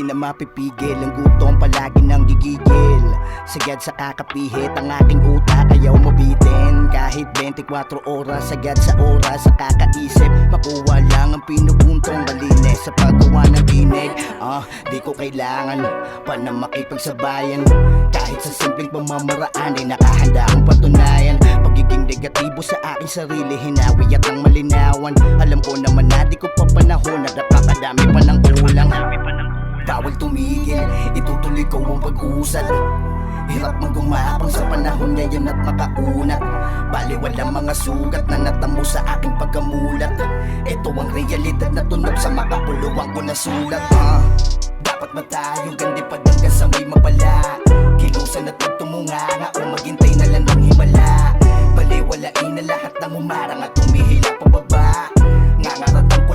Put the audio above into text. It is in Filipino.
na mapipigil. Ang gutom palagi nang gigigil. Sagad sa kakapihit ang aking utak, ayaw mabitin. Kahit 24 oras, sagad sa oras sa kakaisip. Makuha lang ang pinupuntong malinis sa paggawa ng tinig. Di ko kailangan pa na makipagsabayan. Kahit sa simpleng pamamaraan ay nakahanda akong patunayan. Pagiging negatibo sa aking sarili, hinawi at ang malinawan. Alam ko naman na di ko pa panahon na napakadami pa ng kulang. Bawal tumigil, itutuloy ko ang pag-uusad. Hirap magumapang sa panahon ngayon at makaunat. Baliwalang mga sugat na natamo sa aking pagkamulat. Ito ang realidad na tunog sa makapuluwang ko na sulat. Dapat ba tayo gandipad hanggang sa may mapala? Kilusan at pagtumunganga o maghintay na lang ng himala. Baliwalain na lahat ng umarang at humihila pababa.